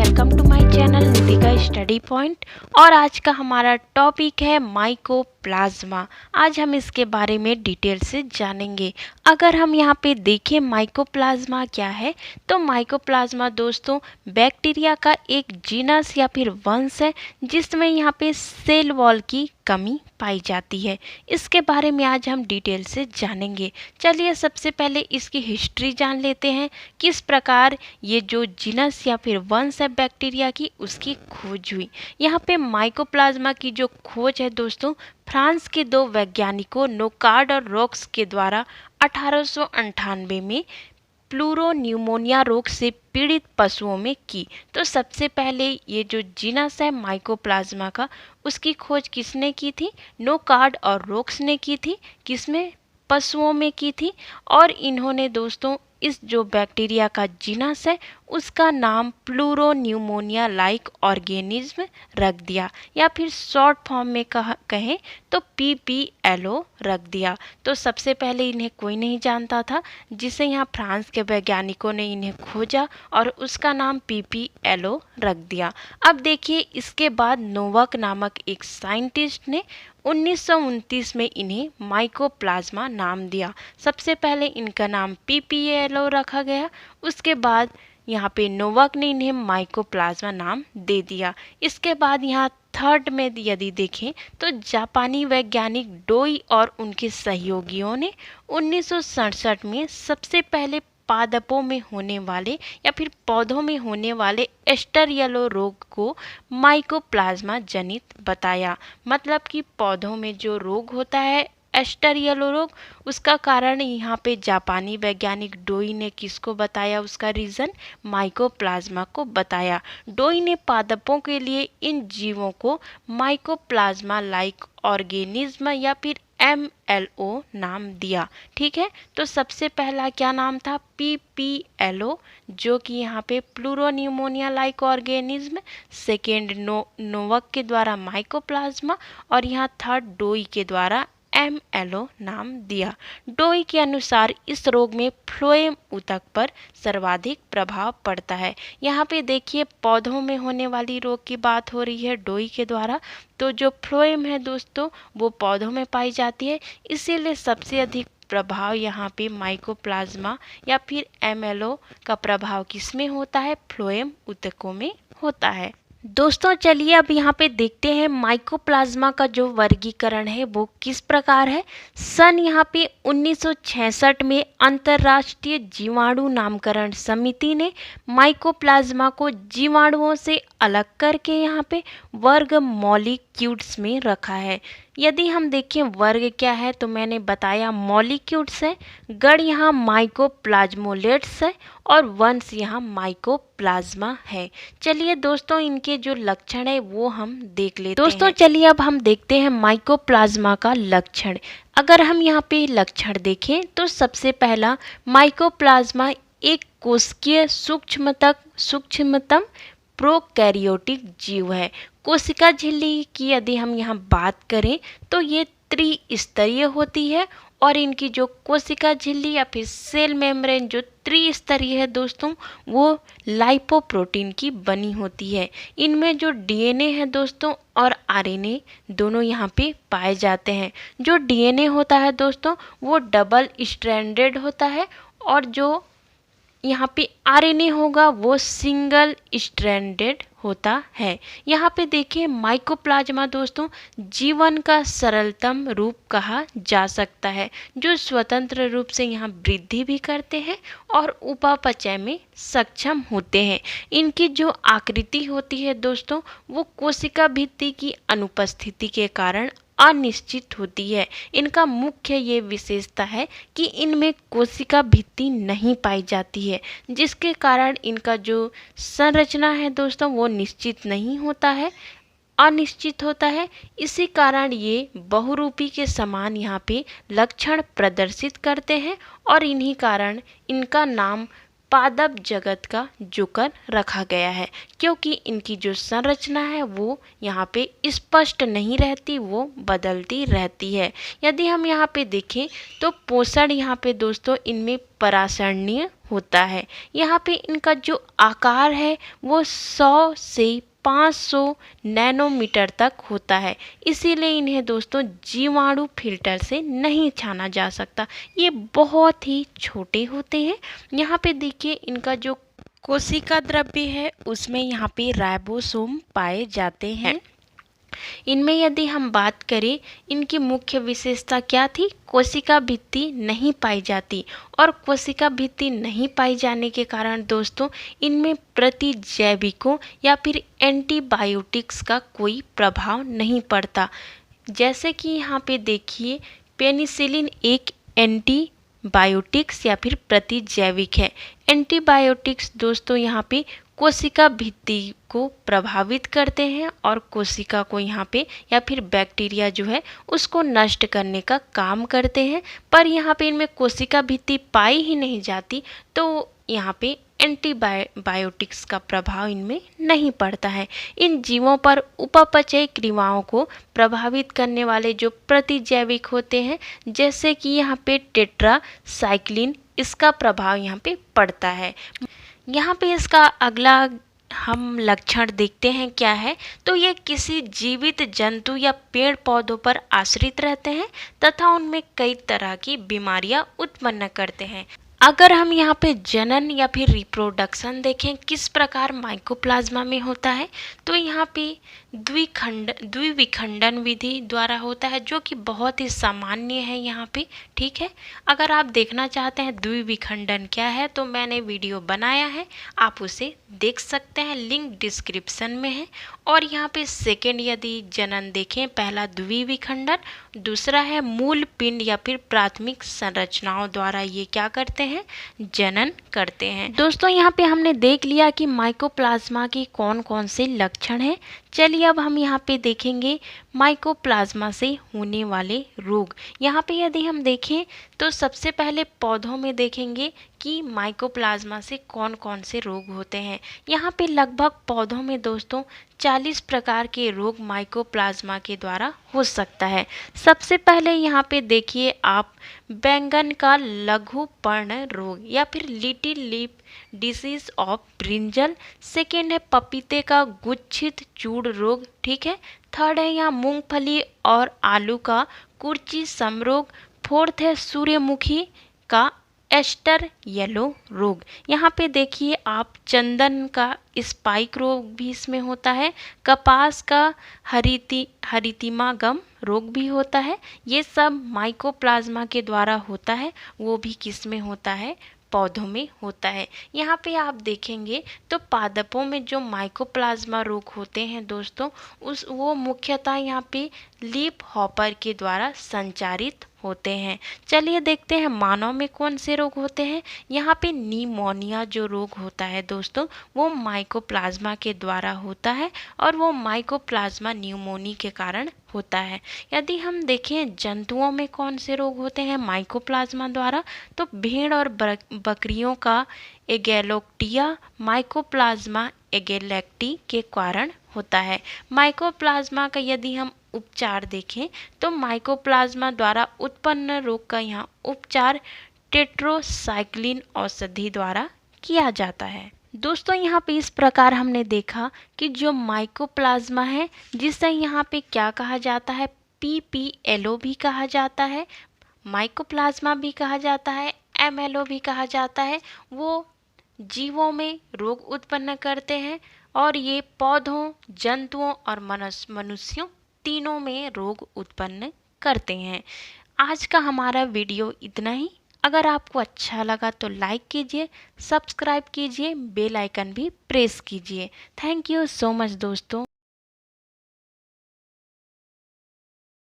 Welcome to my channel Nitika study point. और आज का हमारा टॉपिक है माइकोप्लाज्मा। आज हम इसके बारे में डिटेल से जानेंगे। अगर हम यहाँ पे देखें माइकोप्लाज्मा क्या है, तो माइकोप्लाज्मा दोस्तों बैक्टीरिया का एक जीनस या फिर वंश है जिसमें यहाँ पे सेल वॉल की कमी पाई जाती है। इसके बारे में आज हम डिटेल से जानेंगे। चलिए सबसे पहले इसकी हिस्ट्री जान लेते हैं, किस प्रकार ये जो जीनस या फिर वंश है बैक्टीरिया की उसकी खोज हुई। यहाँ पे माइकोप्लाज्मा की जो खोज है दोस्तों फ्रांस के दो वैज्ञानिकों नोकार्ड और रोक्स के द्वारा 1898 में प्लूरोन्यूमोनिया रोग से पीड़ित पशुओं में की। तो सबसे पहले ये जो जीनस है माइकोप्लाज्मा का उसकी खोज किसने की थी? नोकार्ड और रोक्स ने की थी। किसमें? पशुओं में की थी। और इन्होंने दोस्तों इस जो बैक्टीरिया का जीनस है उसका नाम प्लूरोन्यूमोनिया लाइक ऑर्गेनिज्म रख दिया, या फिर शॉर्ट फॉर्म में कहें तो PPLO रख दिया। तो सबसे पहले इन्हें कोई नहीं जानता था, जिसे यहाँ फ्रांस के वैज्ञानिकों ने इन्हें खोजा और उसका नाम PPLO रख दिया। अब देखिए इसके बाद नोवाक नामक एक साइंटिस्ट ने 1929 में इन्हें माइकोप्लाज्मा नाम दिया। सबसे पहले इनका नाम PPLO रखा गया, उसके बाद यहाँ पे नोवाक ने इन्हें माइकोप्लाज्मा नाम दे दिया। इसके बाद यहाँ थर्ड में यदि देखें तो जापानी वैज्ञानिक डोई और उनके सहयोगियों ने 1967 में सबसे पहले पादपों में होने वाले या फिर पौधों में होने वाले एस्टरियलो रोग को माइकोप्लाज्मा जनित बताया। मतलब कि पौधों में जो रोग होता है एस्टरियलो रोग, उसका कारण यहाँ पे जापानी वैज्ञानिक डोई ने किसको बताया? उसका रीज़न माइकोप्लाज्मा को बताया। डोई ने पादपों के लिए इन जीवों को माइकोप्लाज्मा लाइक ऑर्गेनिज्म या फिर MLO नाम दिया। ठीक है, तो सबसे पहला क्या नाम था? PPLO, जो कि यहाँ पे प्लूरोन्यूमोनिया लाइक ऑर्गेनिज्म। सेकेंड नोवाक के द्वारा माइकोप्लाज्मा, और यहाँ थर्ड डोई के द्वारा MLO नाम दिया। डोई के अनुसार इस रोग में फ्लोएम ऊतक पर सर्वाधिक प्रभाव पड़ता है। यहाँ पे देखिए पौधों में होने वाली रोग की बात हो रही है डोई के द्वारा, तो जो फ्लोएम है दोस्तों वो पौधों में पाई जाती है, इसीलिए सबसे अधिक प्रभाव यहाँ पे माइकोप्लाज्मा या फिर MLO का प्रभाव किसमें होता है? फ्लोएम ऊतकों में होता है। दोस्तों चलिए अब यहाँ पे देखते हैं माइकोप्लाज्मा का जो वर्गीकरण है वो किस प्रकार है। सन यहाँ पे 1966 में अंतर्राष्ट्रीय जीवाणु नामकरण समिति ने माइकोप्लाज्मा को जीवाणुओं से अलग करके यहाँ पे वर्ग मॉलिक्यूल्स में रखा है। यदि हम देखें वर्ग क्या है, तो मैंने बताया मॉलिक्यूल्स है, गण यहाँ माइकोप्लाज्मोलेट्स है और वंश यहाँ माइकोप्लाज्मा है। चलिए दोस्तों इनके जो लक्षण है वो हम देख लेते हैं। दोस्तों चलिए अब हम देखते हैं माइकोप्लाज्मा का लक्षण। अगर हम यहाँ पे लक्षण देखें तो सबसे पहला माइकोप्लाज्मा एक कोशिकीय सूक्ष्मतम प्रोकैरियोटिक जीव है। कोशिका झिल्ली की यदि हम यहाँ बात करें तो ये त्रिस्तरीय होती है, और इनकी जो कोशिका झिल्ली या फिर सेल मेम्ब्रेन जो त्रिस्तरीय है दोस्तों वो लाइपोप्रोटीन की बनी होती है। इनमें जो DNA है दोस्तों और RNA दोनों यहाँ पे पाए जाते हैं। जो DNA होता है दोस्तों वो डबल स्ट्रैंडेड होता है, और जो यहाँ पे RNA होगा वो सिंगल स्ट्रैंडेड होता है। यहाँ पे देखिए माइकोप्लाज्मा दोस्तों जीवन का सरलतम रूप कहा जा सकता है, जो स्वतंत्र रूप से यहाँ वृद्धि भी करते हैं और उपापचय में सक्षम होते हैं। इनकी जो आकृति होती है दोस्तों वो कोशिका भित्ति की अनुपस्थिति के कारण अनिश्चित होती है। इनका मुख्य ये विशेषता है कि इनमें कोशिका भित्ति नहीं पाई जाती है, जिसके कारण इनका जो संरचना है दोस्तों वो निश्चित नहीं होता है, अनिश्चित होता है। इसी कारण ये बहुरूपी के समान यहाँ पे लक्षण प्रदर्शित करते हैं, और इन्हीं कारण इनका नाम पादप जगत का जोकर रखा गया है, क्योंकि इनकी जो संरचना है वो यहाँ पे स्पष्ट नहीं रहती, वो बदलती रहती है। यदि हम यहाँ पे देखें तो पोषण यहाँ पे दोस्तों इनमें परासरणीय होता है। यहाँ पे इनका जो आकार है वो 100 से 500 नैनोमीटर तक होता है, इसीलिए इन्हें दोस्तों जीवाणु फिल्टर से नहीं छाना जा सकता। ये बहुत ही छोटे होते हैं। यहाँ पे देखिए इनका जो कोशिका द्रव्य है उसमें यहाँ पे राइबोसोम पाए जाते हैं। इनमें यदि हम बात करें, इनकी मुख्य विशेषता क्या थी? कोशिका भित्ति नहीं पाई जाती, और कोशिका भित्ति नहीं पाई जाने के कारण दोस्तों इनमें प्रतिजैविकों या फिर एंटीबायोटिक्स का कोई प्रभाव नहीं पड़ता। जैसे कि यहाँ पे देखिए पेनिसिलिन एक एंटीबायोटिक्स या फिर प्रतिजैविक है। एंटीबायोटिक्स दोस्तों यहाँ पे कोशिका भित्ति को प्रभावित करते हैं और कोशिका को यहाँ पे या फिर बैक्टीरिया जो है उसको नष्ट करने का काम करते हैं। पर यहाँ पे इनमें कोशिका भित्ति पाई ही नहीं जाती, तो यहाँ पे एंटीबायोटिक्स का प्रभाव इनमें नहीं पड़ता है। इन जीवों पर उपापचय क्रियाओं को प्रभावित करने वाले जो प्रतिजैविक होते हैं, जैसे कि यहाँ पे टेट्रासाइक्लिन, इसका प्रभाव यहाँ पे पड़ता है। यहाँ पे इसका अगला हम लक्षण देखते हैं क्या है, तो ये किसी जीवित जंतु या पेड़ पौधों पर आश्रित रहते हैं तथा उनमें कई तरह की बीमारियां उत्पन्न करते हैं। अगर हम यहाँ पे जनन या फिर रिप्रोडक्शन देखें किस प्रकार माइकोप्लाज्मा में होता है, तो यहाँ पे द्विविखंडन विधि द्वारा होता है, जो कि बहुत ही सामान्य है यहाँ पे। ठीक है, अगर आप देखना चाहते हैं द्विविखंडन क्या है तो मैंने वीडियो बनाया है, आप उसे देख सकते हैं, लिंक डिस्क्रिप्शन में है। और यहाँ पे सेकेंड यदि जनन देखें, पहला द्विविखंडन, दूसरा है मूल पिंड या फिर प्राथमिक संरचनाओं द्वारा ये क्या करते हैं, जनन करते हैं। दोस्तों यहाँ पे हमने देख लिया कि माइकोप्लाज्मा के कौन कौन से लक्षण हैं। चलिए अब हम यहाँ पे देखेंगे माइकोप्लाज्मा से होने वाले रोग। यहाँ पे यदि हम देखें तो सबसे पहले पौधों में देखेंगे कि माइकोप्लाज्मा से कौन कौन से रोग होते हैं। यहाँ पे लगभग पौधों में दोस्तों 40 प्रकार के रोग माइकोप्लाज्मा के द्वारा हो सकता है। सबसे पहले यहाँ पे देखिए आप बैंगन का लघु पर्ण रोग या फिर little leaf disease of brinjal. Second है पपीते का गुच्छित चूड़ रोग। ठीक है, थर्ड है यहाँ मूंगफली और आलू का कुर्ची समरोग। फोर्थ है सूर्यमुखी का एस्टर येलो रोग। यहाँ पे देखिए आप चंदन का स्पाइक रोग भी इसमें होता है। कपास का हरितिमा गम रोग भी होता है। ये सब माइकोप्लाज्मा के द्वारा होता है, वो भी किस में होता है, पौधों में होता है। यहाँ पे आप देखेंगे तो पादपों में जो माइकोप्लाज्मा रोग होते हैं दोस्तों, वो मुख्यतः यहाँ पे लीफ हॉपर के द्वारा संचारित होते हैं। चलिए देखते हैं मानव में कौन से रोग होते हैं। यहाँ पे निमोनिया जो रोग होता है दोस्तों, वो माइकोप्लाज्मा के द्वारा होता है और वो माइकोप्लाज्मा न्यूमोनी के कारण होता है। यदि हम देखें जंतुओं में कौन से रोग होते हैं माइकोप्लाज्मा द्वारा, तो भेड़ और बकरियों का एगेलोक्टिया माइकोप्लाज्मा एगेलेक्टी के कारण होता है। माइकोप्लाज्मा का यदि हम उपचार देखें तो माइकोप्लाज्मा द्वारा उत्पन्न रोग का यहाँ उपचार टेट्रासाइक्लिन औषधि द्वारा किया जाता है। दोस्तों यहाँ पे इस प्रकार हमने देखा कि जो माइकोप्लाज्मा है, जिसे यहाँ पे क्या कहा जाता है, PPLO भी कहा जाता है, माइकोप्लाज्मा भी कहा जाता है, MLO भी कहा जाता है, वो जीवों में रोग उत्पन्न करते हैं और ये पौधों, जंतुओं और मनुष्यों तीनों में रोग उत्पन्न करते हैं। आज का हमारा वीडियो इतना ही। अगर आपको अच्छा लगा तो लाइक कीजिए, सब्सक्राइब कीजिए, बेल आइकन भी प्रेस कीजिए। थैंक यू सो मच दोस्तों।